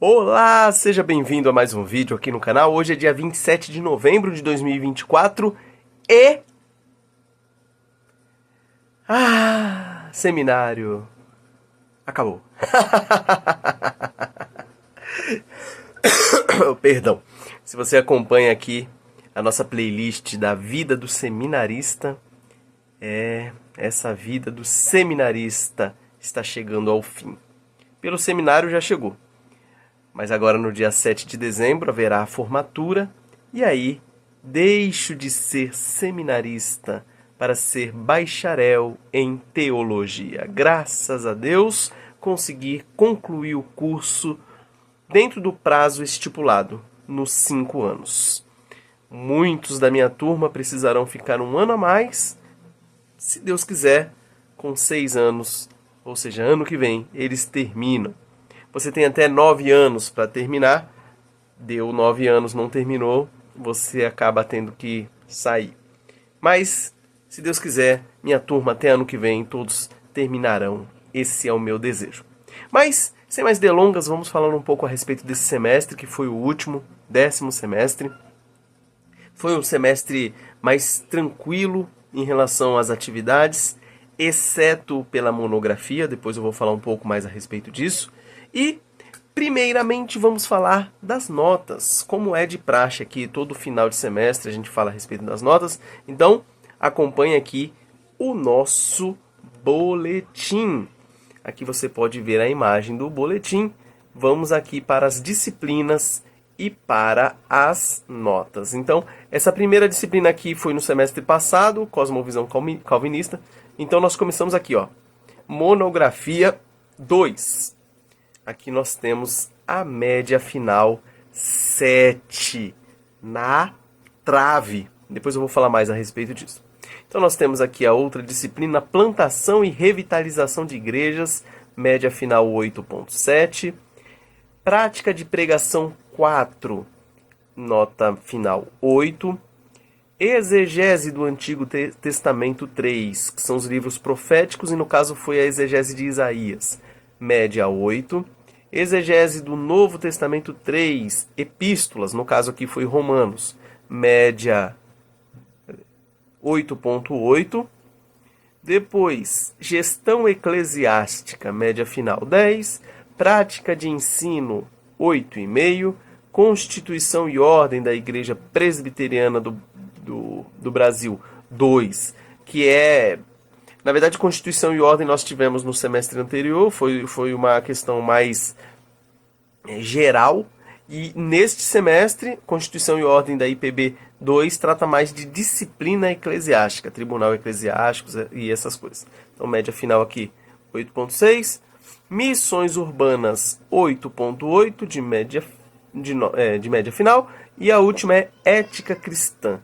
Olá, seja bem-vindo a mais um vídeo aqui no canal. Hoje é dia 27 de novembro de 2024 e... seminário acabou. Perdão. Se você acompanha aqui a nossa playlist da vida do seminarista, essa vida do seminarista está chegando ao fim. Pelo seminário já chegou. Mas agora no dia 7 de dezembro haverá a formatura e aí deixo de ser seminarista para ser bacharel em teologia. Graças a Deus consegui concluir o curso dentro do prazo estipulado, nos 5 anos. Muitos da minha turma precisarão ficar um ano a mais, se Deus quiser, com 6 anos, ou seja, ano que vem, eles terminam. Você tem até 9 anos para terminar. Deu 9 anos, não terminou, você acaba tendo que sair. Mas, se Deus quiser, minha turma até ano que vem todos terminarão. Esse é o meu desejo. Mas, sem mais delongas, vamos falar um pouco a respeito desse semestre, que foi o último, 10º semestre. Foi um semestre mais tranquilo em relação às atividades, exceto pela monografia. Depois eu vou falar um pouco mais a respeito disso. E, primeiramente, vamos falar das notas. Como é de praxe aqui, todo final de semestre a gente fala a respeito das notas. Então, acompanhe aqui o nosso boletim. Aqui você pode ver a imagem do boletim. Vamos aqui para as disciplinas e para as notas. Então, essa primeira disciplina aqui foi no semestre passado, Cosmovisão Calvinista. Então, nós começamos aqui, ó, Monografia 2. Aqui nós temos a média final 7 na trave. Depois eu vou falar mais a respeito disso. Então nós temos aqui a outra disciplina, Plantação e Revitalização de Igrejas, média final 8.7. Prática de Pregação 4, nota final 8. Exegese do Antigo Testamento 3, que são os livros proféticos, e no caso foi a exegese de Isaías, média 8. Exegese do Novo Testamento 3, epístolas, no caso aqui foi Romanos, média 8.8. Depois, Gestão Eclesiástica, média final 10. Prática de Ensino, 8,5. Constituição e Ordem da Igreja Presbiteriana do Brasil, 2, que é... Na verdade, Constituição e Ordem nós tivemos no semestre anterior, foi uma questão mais geral. E neste semestre, Constituição e Ordem da IPB 2 trata mais de disciplina eclesiástica, Tribunal Eclesiástico e essas coisas. Então, média final aqui, 8.6. Missões Urbanas, 8.8 de média final. E a última é Ética Cristã,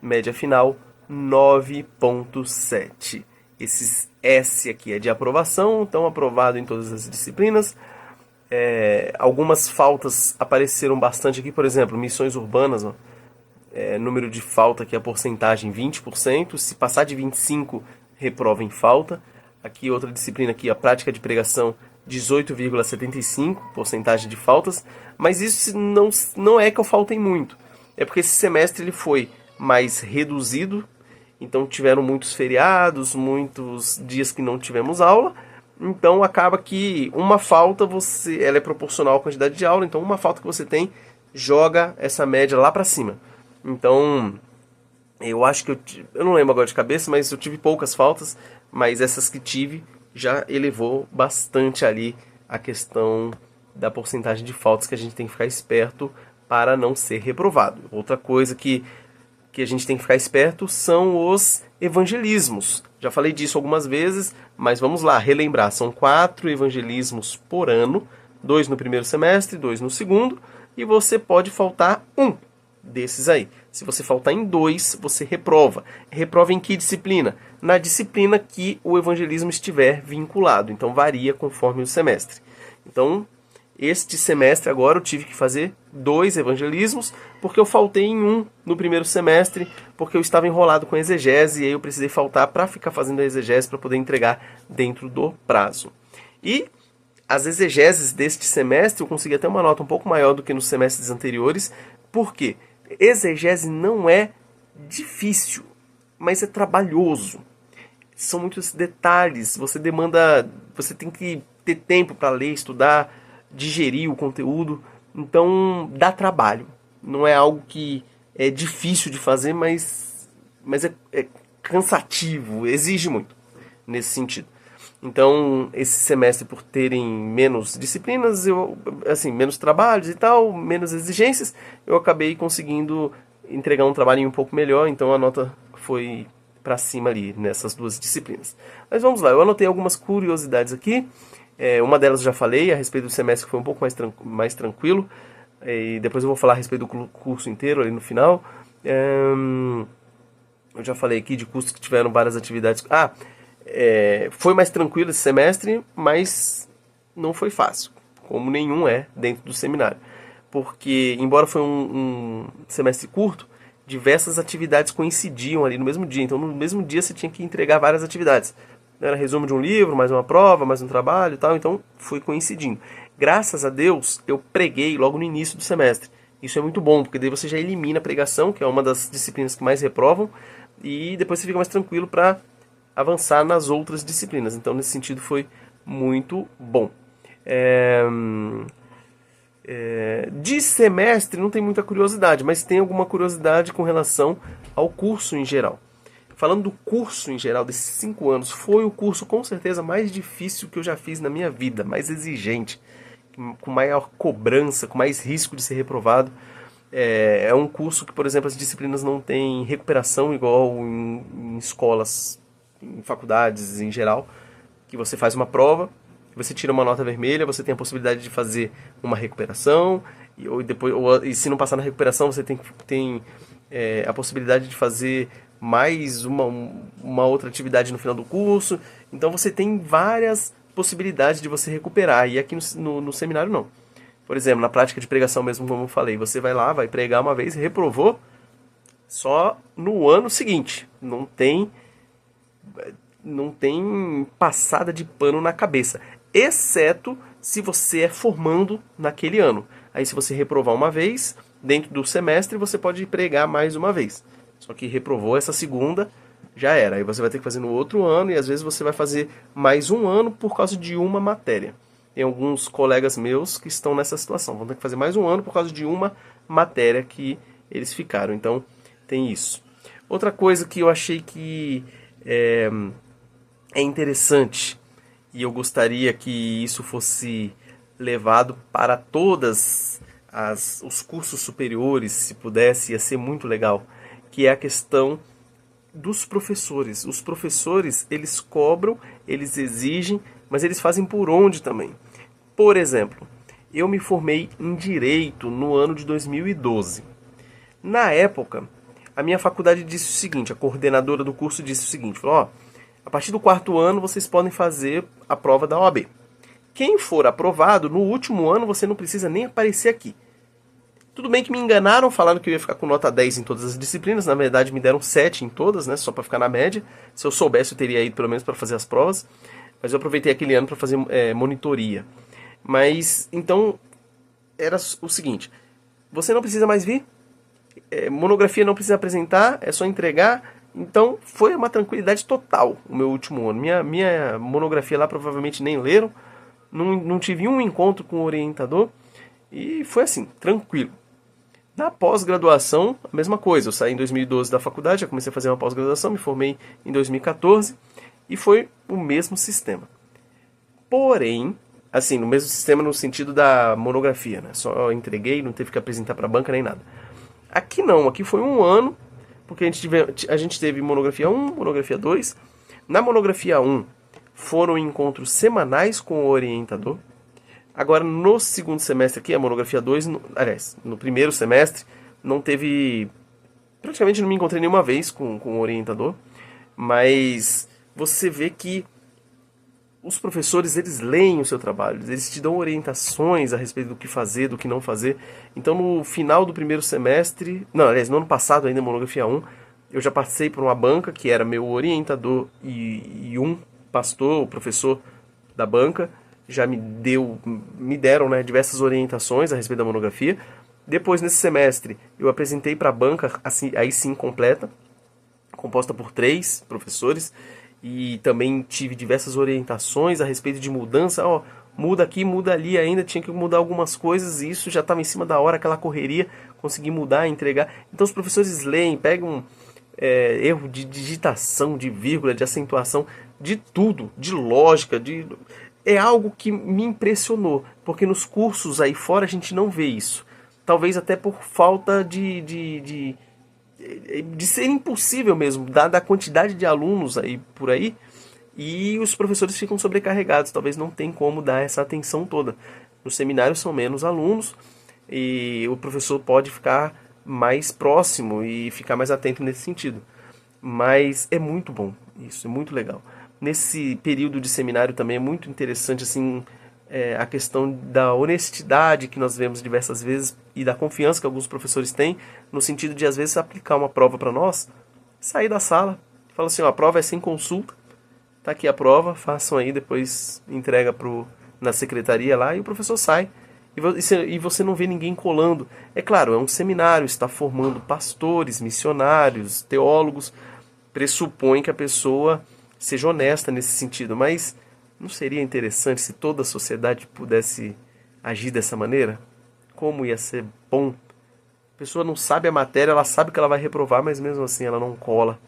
média final 9.7. Esse S aqui é de aprovação, então aprovado em todas as disciplinas. Algumas faltas apareceram bastante aqui, por exemplo, missões urbanas, ó, número de falta aqui, a porcentagem 20%, se passar de 25%, reprova em falta. Aqui outra disciplina aqui, a prática de pregação, 18,75%, porcentagem de faltas, mas isso não é que eu faltei muito, é porque esse semestre ele foi mais reduzido. Então tiveram muitos feriados, muitos dias que não tivemos aula. Então acaba que uma falta ela é proporcional à quantidade de aula. Então uma falta que você tem joga essa média lá para cima. Então eu acho que eu não lembro agora de cabeça, mas eu tive poucas faltas. Mas essas que tive já elevou bastante ali a questão da porcentagem de faltas, que a gente tem que ficar esperto para não ser reprovado. Outra coisa que a gente tem que ficar esperto são os evangelismos. Já falei disso algumas vezes, mas vamos lá, relembrar. São 4 evangelismos por ano, 2 no primeiro semestre, 2 no segundo, e você pode faltar um desses aí. Se você faltar em 2, você reprova. Reprova em que disciplina? Na disciplina que o evangelismo estiver vinculado. Então varia conforme o semestre. Então, este semestre agora eu tive que fazer 2 evangelismos, porque eu faltei em um no primeiro semestre, porque eu estava enrolado com a exegese, e aí eu precisei faltar para ficar fazendo a exegese para poder entregar dentro do prazo. E as exegeses deste semestre eu consegui até uma nota um pouco maior do que nos semestres anteriores. Por quê? Exegese não é difícil, mas é trabalhoso. São muitos detalhes, você tem que ter tempo para ler, estudar, digerir o conteúdo, então dá trabalho. Não é algo que é difícil de fazer, mas é cansativo, exige muito nesse sentido. Então, esse semestre, por terem menos disciplinas, menos trabalhos e tal, menos exigências, eu acabei conseguindo entregar um trabalhinho um pouco melhor, então a nota foi para cima ali, nessas duas disciplinas. Mas vamos lá, eu anotei algumas curiosidades aqui. Uma delas eu já falei, a respeito do semestre, que foi um pouco mais tranquilo. E depois eu vou falar a respeito do curso inteiro ali no final. Eu já falei aqui de cursos que tiveram várias atividades. Foi mais tranquilo esse semestre, mas não foi fácil, como nenhum é dentro do seminário. Porque, embora foi um semestre curto, diversas atividades coincidiam ali no mesmo dia. Então, no mesmo dia você tinha que entregar várias atividades. Era resumo de um livro, mais uma prova, mais um trabalho e tal. Então, foi coincidindo. Graças a Deus, eu preguei logo no início do semestre. Isso é muito bom, porque daí você já elimina a pregação, que é uma das disciplinas que mais reprovam, e depois você fica mais tranquilo para avançar nas outras disciplinas. Então, nesse sentido, foi muito bom. De semestre não tem muita curiosidade, mas tem alguma curiosidade com relação ao curso em geral. Falando do curso em geral, desses 5 anos, foi o curso com certeza mais difícil que eu já fiz na minha vida, mais exigente, com maior cobrança, com mais risco de ser reprovado. É um curso que, por exemplo, as disciplinas não têm recuperação igual em escolas, em faculdades em geral, que você faz uma prova, você tira uma nota vermelha, você tem a possibilidade de fazer uma recuperação, e se não passar na recuperação, você tem a possibilidade de fazer mais uma outra atividade no final do curso. Então você tem várias possibilidades de você recuperar, e aqui no seminário não. Por exemplo, na prática de pregação mesmo, como eu falei, você vai lá, vai pregar uma vez, reprovou, só no ano seguinte. Não tem passada de pano na cabeça, exceto se você é formando naquele ano. Aí se você reprovar uma vez, dentro do semestre você pode pregar mais uma vez. Só que reprovou essa segunda, já era. Aí você vai ter que fazer no outro ano, e às vezes você vai fazer mais um ano por causa de uma matéria. Tem alguns colegas meus que estão nessa situação, vão ter que fazer mais um ano por causa de uma matéria que eles ficaram. Então tem isso. Outra coisa que eu achei que é interessante, e eu gostaria que isso fosse levado para todos os cursos superiores, se pudesse, ia ser muito legal, que é a questão dos professores. Os professores, eles cobram, eles exigem, mas eles fazem por onde também. Por exemplo, eu me formei em Direito no ano de 2012. Na época, a minha faculdade disse o seguinte, a coordenadora do curso disse o seguinte, falou, a partir do 4º ano vocês podem fazer a prova da OAB. Quem for aprovado, no último ano você não precisa nem aparecer aqui. Tudo bem que me enganaram, falaram que eu ia ficar com nota 10 em todas as disciplinas, na verdade me deram 7 em todas, né, só para ficar na média. Se eu soubesse eu teria ido pelo menos para fazer as provas, mas eu aproveitei aquele ano para fazer monitoria. Mas, então, era o seguinte, você não precisa mais vir, monografia não precisa apresentar, é só entregar. Então foi uma tranquilidade total o meu último ano. Minha monografia lá provavelmente nem leram, não tive um encontro com o orientador, e foi assim, tranquilo. Na pós-graduação, a mesma coisa, eu saí em 2012 da faculdade, já comecei a fazer uma pós-graduação, me formei em 2014, e foi o mesmo sistema. Porém, assim, no mesmo sistema no sentido da monografia, né? Só entreguei, não teve que apresentar para a banca nem nada. Aqui não, aqui foi um ano, porque a gente teve monografia 1, monografia 2. Na monografia 1 foram encontros semanais com o orientador. Agora no segundo semestre aqui, a monografia 2, aliás, no primeiro semestre, não teve... Praticamente não me encontrei nenhuma vez com o orientador, mas você vê que os professores, eles leem o seu trabalho, eles te dão orientações a respeito do que fazer, do que não fazer. Então, no final do primeiro semestre, não, aliás, no ano passado, ainda em monografia 1, eu já passei por uma banca, que era meu orientador e um pastor, o professor da banca, já me deram, né, diversas orientações a respeito da monografia. Depois, nesse semestre, eu apresentei para a banca, assim, aí sim completa, composta por 3 professores, e também tive diversas orientações a respeito de mudança. Ó, muda aqui, muda ali, ainda tinha que mudar algumas coisas, e isso já estava em cima da hora, aquela correria, consegui mudar, entregar. Então os professores leem, pegam erro de digitação, de vírgula, de acentuação, de tudo, de lógica, é algo que me impressionou, porque nos cursos aí fora a gente não vê isso. Talvez até por falta de ser impossível mesmo, dada a quantidade de alunos aí por aí, e os professores ficam sobrecarregados, talvez não tem como dar essa atenção toda. No seminário são menos alunos, e o professor pode ficar mais próximo e ficar mais atento nesse sentido. Mas é muito bom, isso é muito legal. Nesse período de seminário também é muito interessante assim, a questão da honestidade que nós vemos diversas vezes e da confiança que alguns professores têm, no sentido de às vezes aplicar uma prova para nós, sair da sala, fala assim, ó, a prova é sem consulta, tá aqui a prova, façam aí, depois entrega na secretaria lá e o professor sai. E você não vê ninguém colando. É claro, é um seminário, está formando pastores, missionários, teólogos, pressupõe que a pessoa seja honesta nesse sentido, mas não seria interessante se toda a sociedade pudesse agir dessa maneira? Como ia ser bom? A pessoa não sabe a matéria, ela sabe que ela vai reprovar, mas mesmo assim ela não cola.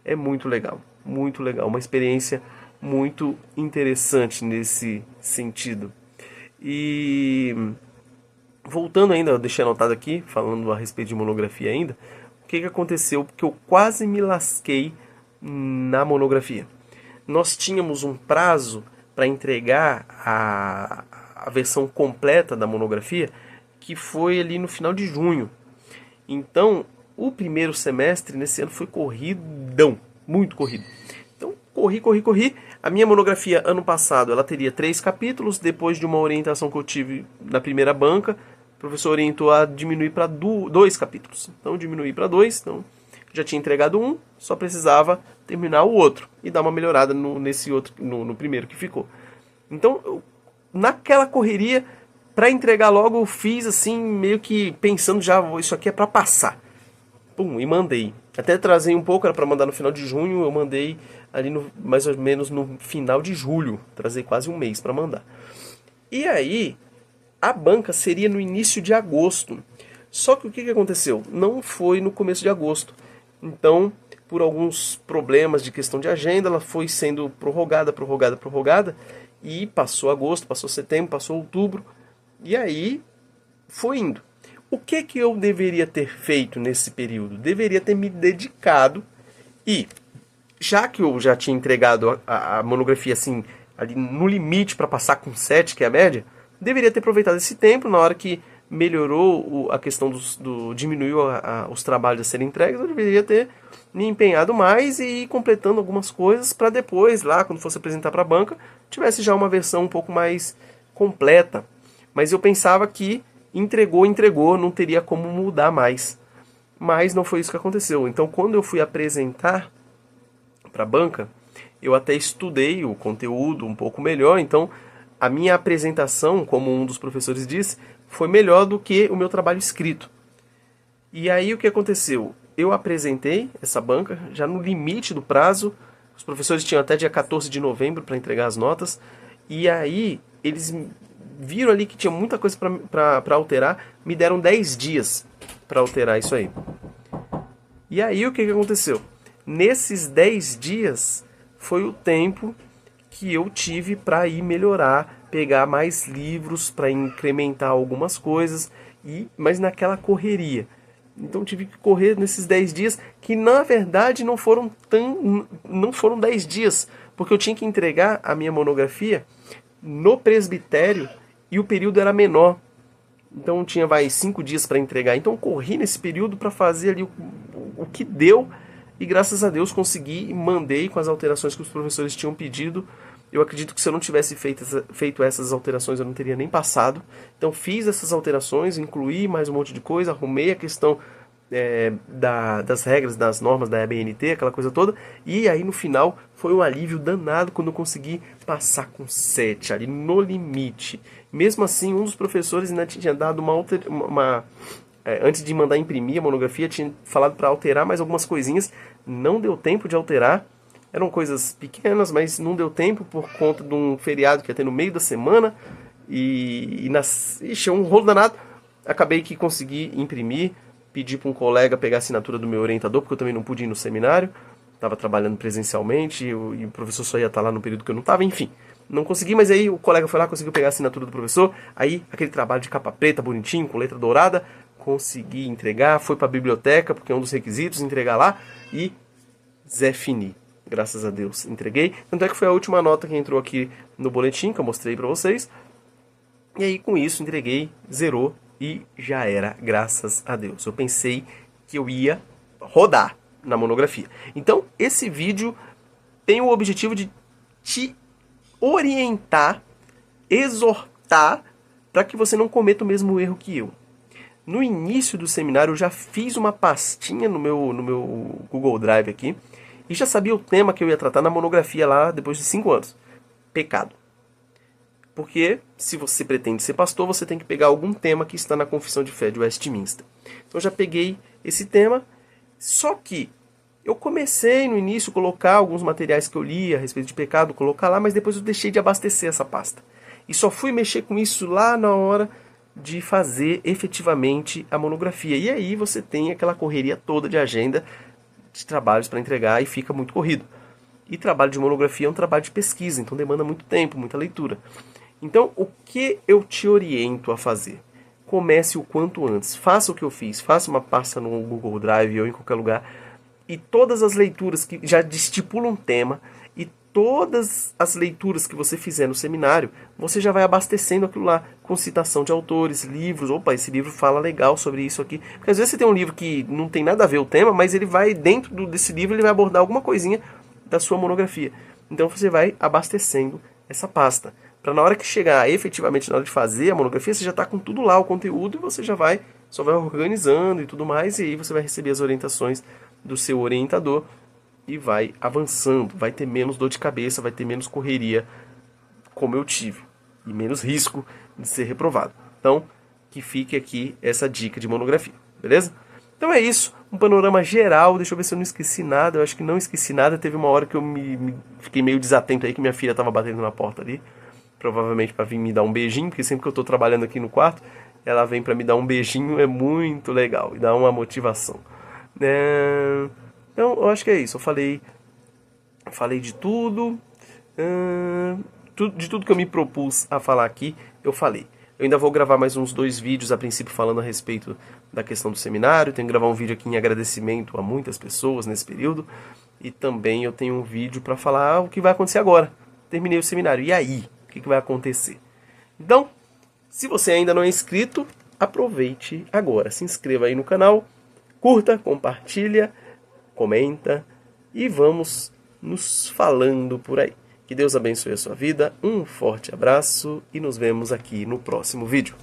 É muito legal, uma experiência muito interessante nesse sentido. E voltando ainda, eu deixei anotado aqui, falando a respeito de monografia ainda, o que aconteceu? Porque eu quase me lasquei na monografia. Nós tínhamos um prazo para entregar a versão completa da monografia, que foi ali no final de junho. Então, o primeiro semestre nesse ano foi corridão, muito corrido. Então, corri. A minha monografia, ano passado, ela teria 3 capítulos. Depois de uma orientação que eu tive na primeira banca, o professor orientou a diminuir para 2 capítulos. Então, diminuí para 2. Então, já tinha entregado um, só precisava terminar o outro e dar uma melhorada nesse outro, no primeiro que ficou. Então, naquela correria, para entregar logo, eu fiz assim, meio que pensando já, isso aqui é para passar. Pum, e mandei. Até trazei um pouco, era para mandar no final de junho, eu mandei ali mais ou menos no final de julho. Trazei quase um mês para mandar. E aí, a banca seria no início de agosto. Só que o que aconteceu? Não foi no começo de agosto. Então, por alguns problemas de questão de agenda, ela foi sendo prorrogada, e passou agosto, passou setembro, passou outubro, e aí foi indo. O que eu deveria ter feito nesse período? Deveria ter me dedicado e, já que eu já tinha entregado a monografia assim, ali no limite para passar com 7, que é a média, deveria ter aproveitado esse tempo, na hora que melhorou a questão diminuiu os trabalhos a serem entregues, eu deveria ter me empenhado mais e ir completando algumas coisas para depois, lá quando fosse apresentar para a banca, tivesse já uma versão um pouco mais completa. Mas eu pensava que entregou, não teria como mudar mais. Mas não foi isso que aconteceu. Então, quando eu fui apresentar para a banca, eu até estudei o conteúdo um pouco melhor. Então, a minha apresentação, como um dos professores disse, foi melhor do que o meu trabalho escrito. E aí o que aconteceu? Eu apresentei essa banca já no limite do prazo. Os professores tinham até dia 14 de novembro para entregar as notas. E aí eles viram ali que tinha muita coisa para alterar. Me deram 10 dias para alterar isso aí. E aí o que aconteceu? Nesses 10 dias foi o tempo que eu tive para ir melhorar, pegar mais livros para incrementar algumas coisas, mas naquela correria. Então tive que correr nesses 10 dias, que na verdade não foram 10 dias, porque eu tinha que entregar a minha monografia no presbitério e o período era menor. Então tinha 5 dias para entregar. Então corri nesse período para fazer ali o que deu, e graças a Deus consegui e mandei com as alterações que os professores tinham pedido. Eu acredito que se eu não tivesse feito essas alterações, eu não teria nem passado. Então fiz essas alterações, incluí mais um monte de coisa, arrumei a questão das regras, das normas da ABNT, aquela coisa toda. E aí no final foi um alívio danado quando eu consegui passar com 7 ali no limite. Mesmo assim, um dos professores ainda tinha dado antes de mandar imprimir a monografia, tinha falado para alterar mais algumas coisinhas. Não deu tempo de alterar. Eram coisas pequenas, mas não deu tempo por conta de um feriado que ia ter no meio da semana. Ixi, um rolo danado. Acabei que consegui imprimir. Pedi para um colega pegar a assinatura do meu orientador, porque eu também não pude ir no seminário. Estava trabalhando presencialmente e o professor só ia estar lá no período que eu não estava. Enfim, não consegui, mas aí o colega foi lá, conseguiu pegar a assinatura do professor. Aí, aquele trabalho de capa preta, bonitinho, com letra dourada, consegui entregar. Foi para a biblioteca, porque é um dos requisitos, entregar lá. E Zé Fini. Graças a Deus, entreguei. Tanto é que foi a última nota que entrou aqui no boletim, que eu mostrei para vocês. E aí, com isso, entreguei, zerou. E já era, graças a Deus. Eu pensei que eu ia rodar na monografia. Então, esse vídeo tem o objetivo de te orientar, exortar, para que você não cometa o mesmo erro que eu. No início do seminário, eu já fiz uma pastinha no meu Google Drive aqui, e já sabia o tema que eu ia tratar na monografia lá depois de 5 anos. Pecado. Porque, se você pretende ser pastor, você tem que pegar algum tema que está na Confissão de Fé de Westminster. Então, eu já peguei esse tema, só que eu comecei no início a colocar alguns materiais que eu li a respeito de pecado, colocar lá, mas depois eu deixei de abastecer essa pasta. E só fui mexer com isso lá na hora de fazer efetivamente a monografia. E aí você tem aquela correria toda de agenda de trabalhos para entregar e fica muito corrido. E trabalho de monografia é um trabalho de pesquisa, então demanda muito tempo, muita leitura. Então, o que eu te oriento a fazer? Comece o quanto antes. Faça o que eu fiz. Faça uma pasta no Google Drive ou em qualquer lugar. E todas as leituras que já estipulam um tema e todas as leituras que você fizer no seminário, você já vai abastecendo aquilo lá com citação de autores, livros. Opa, esse livro fala legal sobre isso aqui. Porque às vezes você tem um livro que não tem nada a ver o tema, mas ele vai, dentro desse livro, ele vai abordar alguma coisinha da sua monografia. Então você vai abastecendo essa pasta. Para na hora que chegar efetivamente na hora de fazer a monografia, você já está com tudo lá, o conteúdo, e você só vai organizando e tudo mais, e aí você vai receber as orientações do seu orientador e vai avançando, vai ter menos dor de cabeça, vai ter menos correria, como eu tive, e menos risco de ser reprovado. Então, que fique aqui essa dica de monografia, beleza? Então é isso, um panorama geral, deixa eu ver se eu não esqueci nada, eu acho que não esqueci nada, teve uma hora que eu fiquei meio desatento aí, que minha filha estava batendo na porta ali, provavelmente para vir me dar um beijinho, porque sempre que eu estou trabalhando aqui no quarto, ela vem para me dar um beijinho, é muito legal, e dá uma motivação. Então, eu acho que é isso, eu falei de tudo, de tudo que eu me propus a falar aqui, eu falei. Eu ainda vou gravar mais uns 2 vídeos a princípio falando a respeito da questão do seminário, tenho que gravar um vídeo aqui em agradecimento a muitas pessoas nesse período, e também eu tenho um vídeo para falar o que vai acontecer agora. Terminei o seminário, e aí? O que vai acontecer? Então, se você ainda não é inscrito, aproveite agora. Se inscreva aí no canal, curta, compartilha, comenta e vamos nos falando por aí. Que Deus abençoe a sua vida, um forte abraço e nos vemos aqui no próximo vídeo.